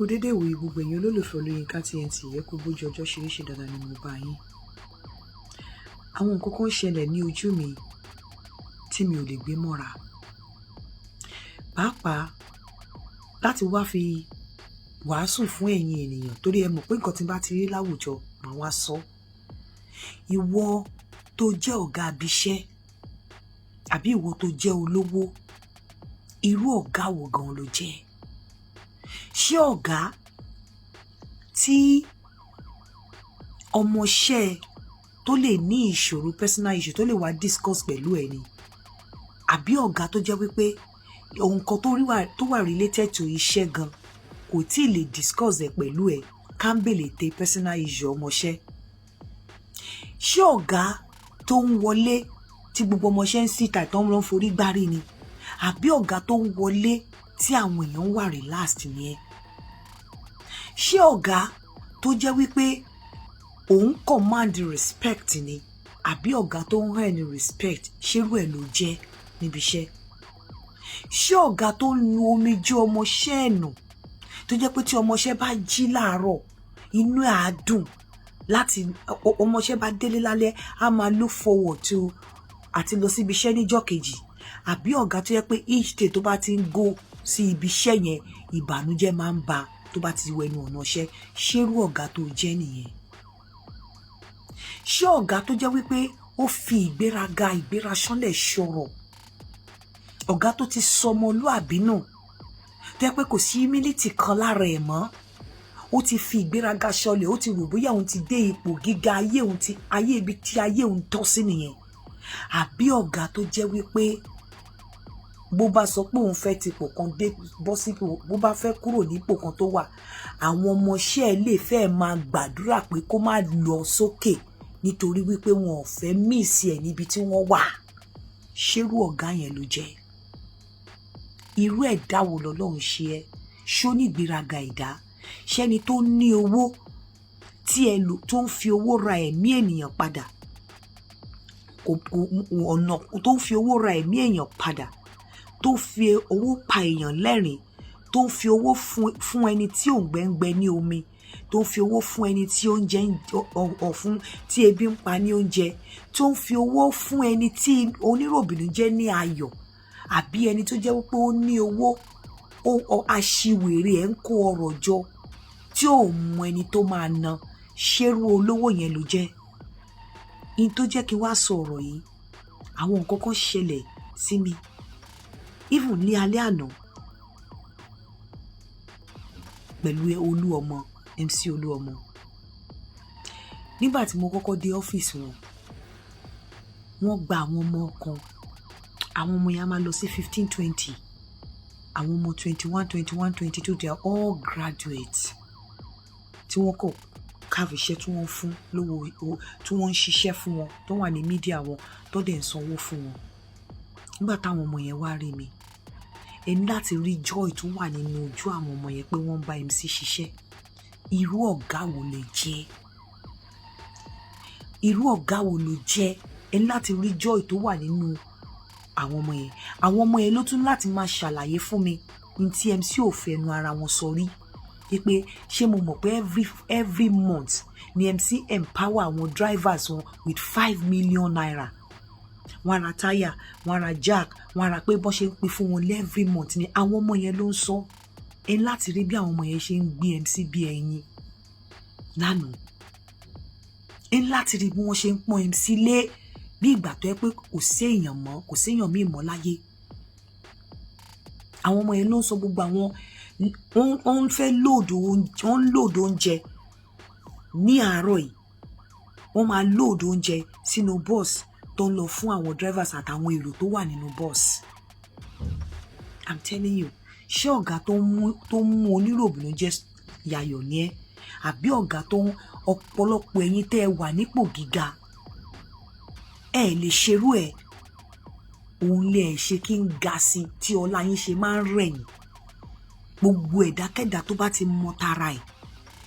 kú dédé wòye gbogbo ẹ̀yin olólùfẹ́ Yinka TNT ẹ kú bójú ọjọ́ ṣeréṣe dáadáa ni mo bá yín. Àwọn nǹkan kan ṣẹlẹ̀ ní ojú mi tí mi ò lè gbé mọ́ra. Pàápàá láti wá fi wàásù fún ẹ̀yin ènìyàn torí ẹ mọ̀ pé nǹkan tí n bá ti rí láwùjọ màá wá sọ. Ìwọ tó jẹ́ ọ̀gá abiṣẹ́ àbí ìwọ tó jẹ́ olówó, irú ọ̀gá wo gan ló jẹ́? Ṣé ọ̀gá tí ọmọọṣẹ́ tó lè ní ìṣòro personal issue tó lè wá discuss pẹ̀lú ẹ ni? Àbí ọ̀gá tó jẹ́ wípé ohun kan tó wà related to iṣẹ́ gan kò tí ì lè discuss ẹ pẹ̀lú ẹ kámbèlè tẹ personal issue ọmọọṣẹ́? Ṣé ọ̀gá tó ń wọlé tí gbogbo ọmọọṣẹ́ ń síta tó ń lọ forí gbárí ni? Àbí ọ̀gá tó ń wọlé tí àwọn èèyàn wà relaxed ni ẹ? Ṣé ọ̀gá tó jẹ́ wípé òun command respect ni? Àbí ọ̀gá tó ń earn respect ṣérú ẹ̀ ló jẹ́ níbi iṣẹ́? Ṣé ọ̀gá tó ń nu omijé ọmọọṣẹ́ ẹ̀nù tó jẹ́ pé tí ọmọọṣẹ́ bá jí láàárọ̀ inú ẹ̀ á dùn láti ọmọọṣẹ́ bá délé lálẹ́ á máa look forward to àti lọ síbi iṣẹ́ níjọ́ kejì? Àbí ọ̀gá tó jẹ́ pé each day tó bá ti ń go sí ibi iṣẹ́ yẹn ìbànújẹ́ máa ń ba tó bá ti wọ ẹnu ọ̀nà iṣẹ́? Ṣérú ọ̀gá tó jẹ́ nìyẹn? Ṣé ọ̀gá tó jẹ́ wípé ó fi ìgbéra ṣánlẹ̀ ṣọ̀rọ̀? Ọ̀gá tó ti sọmọlúàbí nù tó jẹ́ pé kò sí humility kan lára ẹ̀ mọ́, ó ti fi ìgbéraga ṣọlẹ̀, ó ti rò bóyá òun ti dé ipò gíga ayé ibi tí ayé òun tọ́ sí nìyẹn? Àbí ọ̀gá tó jẹ́ wípé bó bá sọ pé òun fẹ́ tipò kan dé bọ́ sípò, bó bá fẹ́ kúrò nípò kan tó wà, àwọn ọmọọṣẹ́ ẹ̀ lè fẹ́ máa gbàdúrà pé kó má lọ sókè nítorí wípé wọn ò fẹ́ míìsì ẹ̀ níbi tí wọ́n wà? Ṣérú ọ̀gá yẹn ló jẹ́? Irú ẹ̀dá wo lọ́lọ́run ṣe ẹ́? Ṣó ní ìgbéraga ẹ̀dá? Ṣẹ́ni tó ní owó tó ń fi owó ra ẹ̀mí ènìyàn padà, ọ̀nà tó ń fi owó ra ẹ̀mí èèyàn padà, tó fi owó pa èèyàn lẹ́rìn, tó ń fi owó fún ẹni tí òǹgbẹ ń gbẹ ní omi, tó ń fi owó fún ẹni tí oúnjẹ ọ̀fun tí ebi ń pa ní oúnjẹ, tó ń fi owó fún ẹni tí oníròbìnújẹ́ ní ayọ̀, àbí ẹni tó jẹ́ wípé ó ní owó aṣiwèrè ẹ̀ ń kó ọrọ̀ jọ tí ò mọ ẹni tó máa ná? Ṣérú olówó yẹn ló jẹ́? In tó jẹ́ kí wá sọ ọ̀rọ̀ yìí, àwọn nǹkan kan ṣẹlẹ̀ sí mi even ní alẹ́ àná pẹ̀lú Olúọmọ, Mc Oluomo. Nígbà tí mo kọ́kọ́ dé ọ́fíìsì wọ́n gba àwọn ọmọ kan, àwọn ọmọ yẹn máa lọ sí 15-20, àwọn ọmọ 21-22 they are all graduates tí wọ́n kọ̀ káàfì iṣẹ́ tí wọ́n fún lówó, tí wọ́n ń ṣiṣẹ́ fún wọn, tó wà ní mídíà wọn, tó dẹ̀ ń sanwó fún wọn. Nígbà táwọn ọmọ yẹn wá rí mi, ẹni láti rí joy tó wà nínú ojú àwọn ọmọ yẹn pé wọ́n ń bá MC ṣiṣẹ́. Irú ọ̀gá wo ló jẹ́? Irú ọ̀gá wo ló jẹ́? Ẹni láti rí joy tó wà nínú àwọn ọmọ yẹn. Àwọn ọmọ yẹn ló tún láti máa ṣàlàyé fún mi ní tí MC ò fẹnu ara wọn sọ rí. Pé ṣé mo mọ̀ pé every month ni MC empower àwọn drivers wọn with 5 million naira. Wọ́n ra táyà, wọ́n ra jack, wọ́n ra pé bọ́n ṣe ń pín fún wọn every month ni àwọn ọmọ yẹn ló ń sọ. Ẹ láti rí bí àwọn ọmọ yẹn ṣe ń gbé MC bí ẹyin lánàá. Ẹ láti rí bí wọ́n ṣe ń pọ́n MC lé bí ìgbà tó yẹ pé kò sí èèyàn mọ́, kò sí èèyàn míì mọ́ láyé. Àwọn ọmọ yẹn ló ń sọ gbogbo àwọn wọ́n fẹ́ lóòdù oúnjẹ ní àárọ̀ yìí. Wọ́n máa lóòdù oúnjẹ sínú bus tó ń lọ fún àwọn drivers àtàwọn èrò tó wà nínú bus. I'm telling you, ṣé ọ̀gá tó ń mú oníròbìnújẹ́ yayọ̀ ni ẹ́? Àbí ọ̀gá tó ń ọ̀pọ̀lọpọ̀ ẹ̀yin tẹ́ ẹ wà nípò gíga ẹ lè ṣerú ẹ̀? Òun lè ṣe kí n ga sí tí ọlá yín ṣe máa ń rẹ̀yìn. Gbogbo ẹ̀dákẹ́dà tó bá ti mọ tara ẹ̀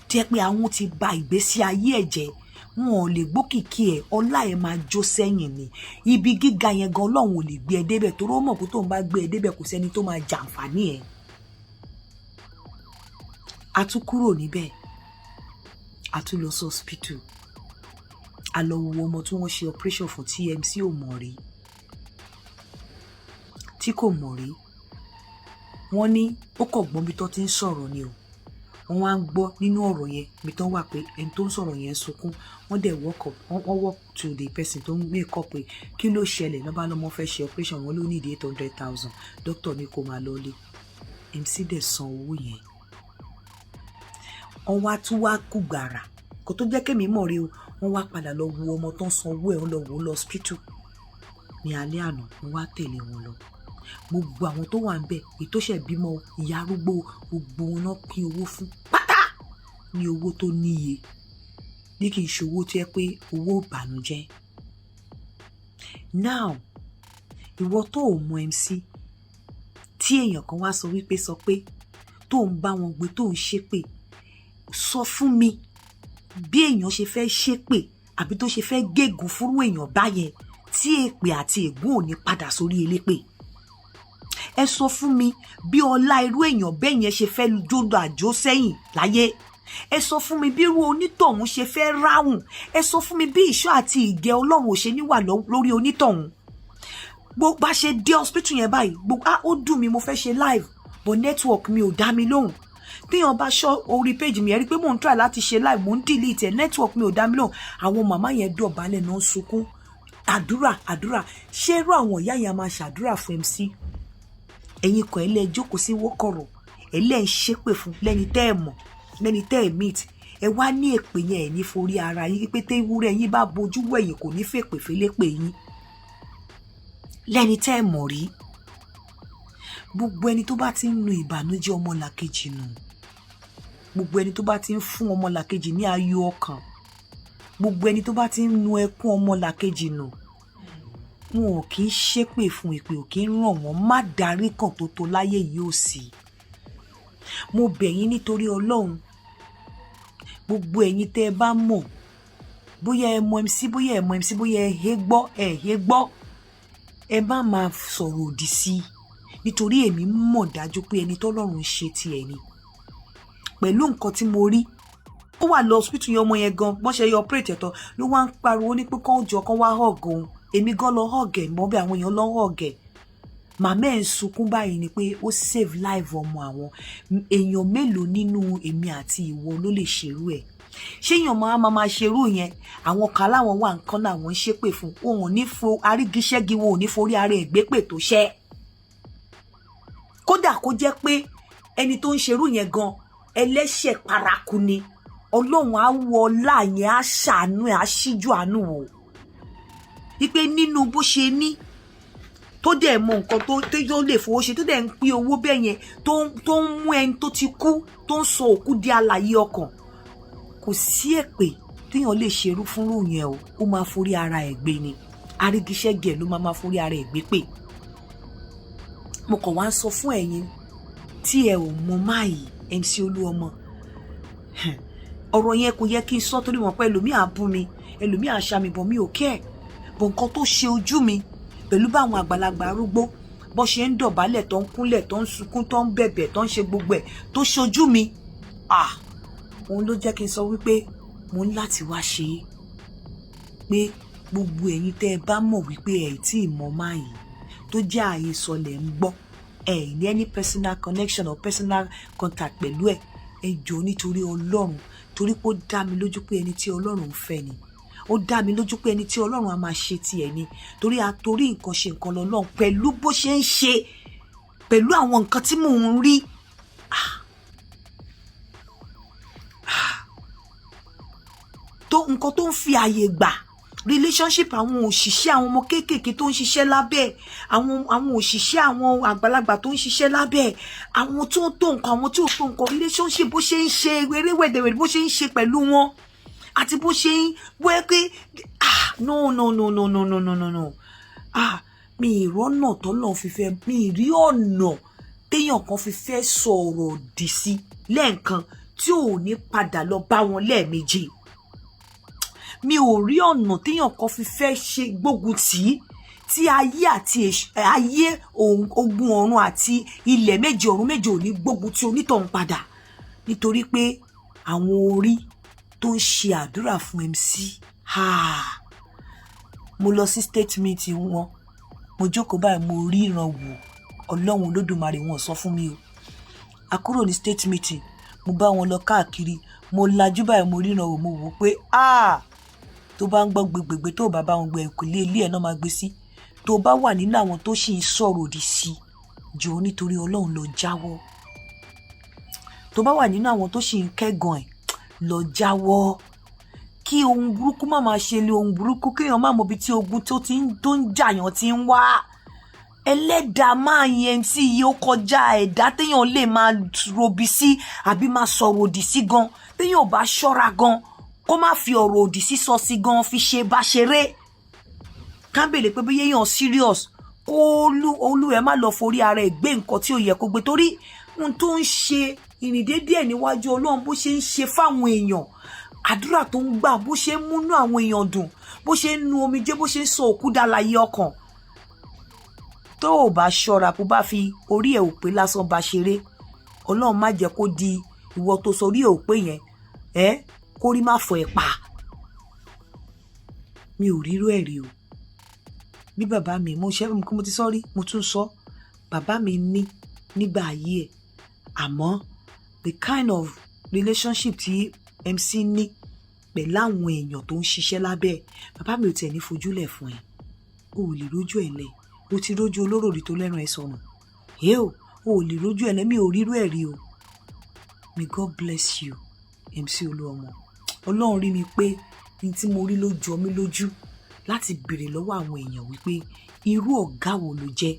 tí ẹ pé àwọn ti ba ìgbésí ayé ẹ̀ jẹ́, wọn ò lè gbókìkí ẹ̀, ọlá ẹ̀ máa jó sẹ́yìn ni. Ibi gíga yẹn gan Ọlọ́run ò lè gbé ẹ débẹ̀ torí ó mọ̀ pé tóun bá gbé ẹ débẹ̀ kò sẹ́ni tó máa jàǹfààní ẹ̀. a tún kúrò níbẹ̀ a tún lọ sí hospital a lọ wo ọmọ tí wọ́n ṣe operation fún TMC ò mọ̀ rí tí kò mọ̀ rí wọ́n ní ó kọ̀ gbọ́n bí tó ti ń sọ̀rọ̀ ni o wọ́n wá ń gbọ́ nínú ọ̀rọ̀ yẹn bí tó wà pé ẹni tó ń sọ̀rọ̀ yẹn sunkún wọ́n dẹ̀ walk to the person tó ń make up pé kí ló ṣẹlẹ̀ lọ́ba lọ́mọ fẹ́ ṣe operation wọn ló ní ìdí 800,000 doctor ní kó máa lọ lé MC dẹ̀ san owó yẹn wọ́n wá tún wá kú gbàrà kó tó jẹ́ kémi mọ̀ rí o wọ́n wá padà lọ wo ọmọ tó ń san owó ẹ̀ wọ́n lọ wò ó lọ hospital ní alẹ́ àná wọ́n wá tẹ̀lé wọn lọ gbogbo àwọn tó wà ń bẹ̀ èyí tó ṣẹ̀ bímọ ìyá arúgbó gbogbo wọn náà pín owó fún pátá ní owó tó níye ní kì í ṣe owó tó yẹ pé owó ìbànújẹ́ now ìwọ tó ò mọ MC tí èèyàn kan wá sọ pé tó ń bá wọn gbé tó ń ṣépè sọ fún mi bí èèyàn ṣe fẹ́ ṣépè àbí tó ṣe fẹ́ gégùn fúrú èèyàn báyẹn tí èpè àti ègún ò ní padà sórí elépè ẹ sọ fún mi bí ọlá irú èèyàn bẹ́ẹ̀ yẹn ṣe fẹ́ jódò àjò sẹ́yìn láyé ẹ sọ fún mi bí irú onítọ̀hún ṣe fẹ́ ráhùn ẹ sọ fún mi bí ìṣọ́ àti ìgẹ́ Ọlọ́run ò ṣe níwà lórí onítọ̀hún gbogbo bá ṣe dé hospital yẹn báyìí gbogbo ó dùn mí mo fẹ́ ṣe live but network mi ò dá mi lóhùn téèyàn bá ṣọ́ orí page mi ẹ rí pé mò ń try láti ṣe live mò ń delete ẹ network mi ò dá mi lóhùn àwọn màmá yẹn dọ̀bálẹ̀ náà sunkún àdúrà ṣé irú àwọn ìyá yẹn máa ṣàdúrà fún MC ẹ̀yin kan ẹlẹ́ jókòó sí wọ́kọ̀rọ̀ ẹlẹ́ ń ṣépè fún lẹ́ni tẹ́ ẹ̀ mọ̀ lẹ́ni tẹ́ ẹ̀ meet ẹ wá ní èpè yẹn ẹ̀ ní forí ara yín pé tẹ́ ewúrẹ́ yín bá bojú wẹ̀yìn kò ní fèpè félépè yín lẹ́ni tẹ́ ẹ̀ mọ̀ rí gbogbo ẹni tó bá ti ń nu ìbànújẹ́ ọmọlàkejì nù gbogbo ẹni tó bá ti ń fún ọmọlàkejì ní ayọ̀ ọkàn gbogbo ẹni tó bá ti ń nu ẹkún ọmọlàkejì nù wọn ò kì í ṣépè fún ìpè ò kì í ràn wọ́n má darí kan tó tó láyé yìí ò sí mo bẹ̀ yín nítorí Ọlọ́run gbogbo ẹ̀yin tẹ́ ẹ bá mọ̀ bóyá ẹ mọ MC bóyá ẹ mọ MC bóyá ẹ hé gbọ́ ẹ má máa sọ̀rọ̀ òdì sí nítorí èmi mọ̀ dájú pé ẹni tọ́lọ́run ń ṣe tiẹ̀ ni pẹ̀lú nǹkan tí mo rí ó wà lọ hospital yẹn ọmọ yẹn gan bọ́n ṣe yọ operate ẹ̀tọ́ ló wá ń pariwo ní pé kán jọ kán wá hug òun èmi gan lọ hug ẹ̀ mọ́ bí àwọn èèyàn lọ hug ẹ̀ màmá ẹ̀ ń sunkún báyìí ni pé ó save life ọmọ àwọn èèyàn mélòó nínú èmi àti ìwọ ló lè ṣerú ẹ̀ ṣé èèyàn máa ṣerú yẹn àwọn kan láwọn wà nǹkan náà wọ́n ń ṣépè fún wọn ò ní fo arígiṣẹ́gi wọn ò ní forí ara ẹ̀ gbépè tó ṣẹ́ kódà kó jẹ́ pé ẹni tó ń ṣerú yẹn gan ẹlẹ́ṣẹ̀ paraku ni Ọlọ́run á wọ ọlá yẹn á ṣàánú ẹ̀ á ṣíjú àánú wò wípé nínú bó ṣe ní tó dẹ̀ mọ nǹkan tó lè fowó ṣe tó dẹ̀ ń pín owó bẹ́ẹ̀ yẹn tó ń mú ẹni tó ti kú tó ń sọ òkú di alààyè ọkàn kò sí èpè téèyàn lè ṣerú fúnrú yẹn o ó máa forí ara ẹ̀ gbé ni arígiṣẹ́gi ẹ̀ ló máa forí ara ẹ̀ gbé pè mo kàn wá ń sọ fún ẹ̀yin tí ẹ ò mọ máàyí MC Oluomo ọ̀rọ̀ yẹn kò yẹ kí n sọ torí wọn pé ẹlòmíà bú mi ẹlòmíà ṣá mi bọ̀ mi ò kẹ́ ẹ̀ bọ̀ nǹkan tó ṣe ojú mi pẹ̀lú báwọn àgbàlagbà arúgbó bó ṣe ń dọ̀bálẹ̀ tó ń kúnlẹ̀ tó ń sunkún tó ń bẹ̀bẹ̀ tó ń ṣe gbogbo ẹ̀ tó ṣojú mi òun ló jẹ́ kí n sọ wípé mo ní láti wá ṣe é pé gbogbo ẹ̀yin tẹ́ ẹ bá mọ̀ wípé ẹ̀ tí ì mọ̀ máa yìí tó jẹ́ àhesọ lẹ̀ ń gbọ́ ẹ̀ ní any personal connection or personal contact pẹ̀lú ẹ̀ ẹ jọ̀ọ́ nítorí Ọlọ́run torí pé ó dá mi lójú pé ẹni tí Ọlọ́run ń fẹ́ ni ó dá mi lójú pé ẹni tí Ọlọ́run á máa ṣe tiẹ̀ ni torí àtorí nǹkan ṣe nǹkan lọ́lọ́run pẹ̀lú bó ṣe ń ṣe pẹ̀lú àwọn nǹkan tí mò ń rí tó nǹkan tó ń fi àyè gbà relationship àwọn òṣìṣẹ́ àwọn ọmọ kéékèèké tó ń ṣiṣẹ́ lábẹ́ àwọn òṣìṣẹ́ àwọn àgbàlagbà tó ń ṣiṣẹ́ lábẹ́ àwọn tó ń tó nǹkan àwọn tí ò tó nǹkan relationship bó ṣe ń ṣe eré wẹ̀dẹ̀wẹ̀dẹ̀ bó ṣe ń ṣe pẹ̀lú wọn àti bó ṣe ń wẹ́ pé no mi ìrọ́nà tọ́lọ́ fi fẹ́ mi ìrí ọ̀nà téèyàn kan fi fẹ́ sọ̀rọ̀ òdì sí lẹ́ẹ̀kan tí ò ní padà lọ bá wọn lẹ́ẹ̀mejì mi ò rí ọ̀nà téèyàn kan fi fẹ́ ṣe gbógun tí ayé àti ayé ogun ọ̀run àti ilẹ̀ méje ọ̀run méje ò ní gbógun tí onítọ̀hún padà nítorí pé àwọn orí tó ń ṣe àdúrà fún MC. Mo lọ sí state meeting wọn, mo jókòó báyìí mo ríran wò, Ọlọ́run Olódùmarè wọn sọ fún mi o. A kúrò ní state meeting, mo bá wọn lọ káàkiri, mo lajú báyìí mo ríran wò, mo wò pé tó bá ń gbọ́ gbègbè tó bá bá wọn gbé ẹ̀kúlé ilé ẹ̀ náà máa gbé sí. Tó bá wà nínú àwọn tó sì ń sọ̀rọ̀ òdì sí, jọ̀ọ́ nítorí Ọlọ́run lọ jáwọ́. Tó bá wà nínú àwọn tó sì ń kẹ́gàn ẹ̀, lọ jáwọ́. Kí ohun burúkú má máa ṣe lé ohun burúkú, kéèyàn má mọ ibi tí ogun tó ń jàyàn ti ń wá. Ẹlẹ́dàá máa yẹn MC yìí ó kọjá ẹ̀dá téèyàn lè máa robi sí àbí máa sọ̀rọ̀ òdì sí gan. Téèyàn ò bá ṣọ́ra gan, kó má fi ọ̀rọ̀ òdì sísọ sí gan fi ṣe bá ṣeré. Ká bèlè pé bí èèyàn serious, kó olú ẹ̀ má lọ forí ara ẹ̀ gbé nǹkan tí ò yẹ kó gbé, torí ohun tó ń ṣe ìrìndédé ẹ̀ níwájú Ọlọ́run, bó ṣe ń ṣe fáwọn èèyàn, àdúrà tó ń gbà, bó ṣe ń múnú àwọn èèyàn dùn, bó ṣe ń nu omijé, bó ṣe ń sọ òkú dàlàyé ọkàn. Tó o bá ṣọ́ra, kó bá fi orí ẹ̀ òpè lásán bá ṣeré, Ọlọ́run má jẹ́ kó di ìwọ tó sọ orí ẹ̀ òpè yẹn kó rí má fọ ẹ̀ pa. Mi ò rírú ẹ̀ rí o. Bí bàbá mi, mo ti sọ rí, mo tún sọ, bàbá mi ní nígbà ayé ẹ̀, àmọ́ the kind of relationship tí MC ní pẹ̀lú àwọn èèyàn tó ń ṣiṣẹ́ lábẹ́ ẹ̀, bàbá mi ò tiẹ̀ ní fojúlẹ̀ fún ẹ. O ò lè rójú ẹ̀ lẹ̀, o ti rójú olóròrí tó lẹ́nu ẹ̀ sọnù. O ò lè rójú ẹ̀ lẹ̀, mi ò rírú ẹ̀ rí o. May God bless you, MC Oluomo. Ọlọ́run rí mi pé ní tí mo rí ló jọ mí lójú láti béèrè lọ́wọ́ àwọn èèyàn wípé irú ọ̀gá wo ló jẹ́.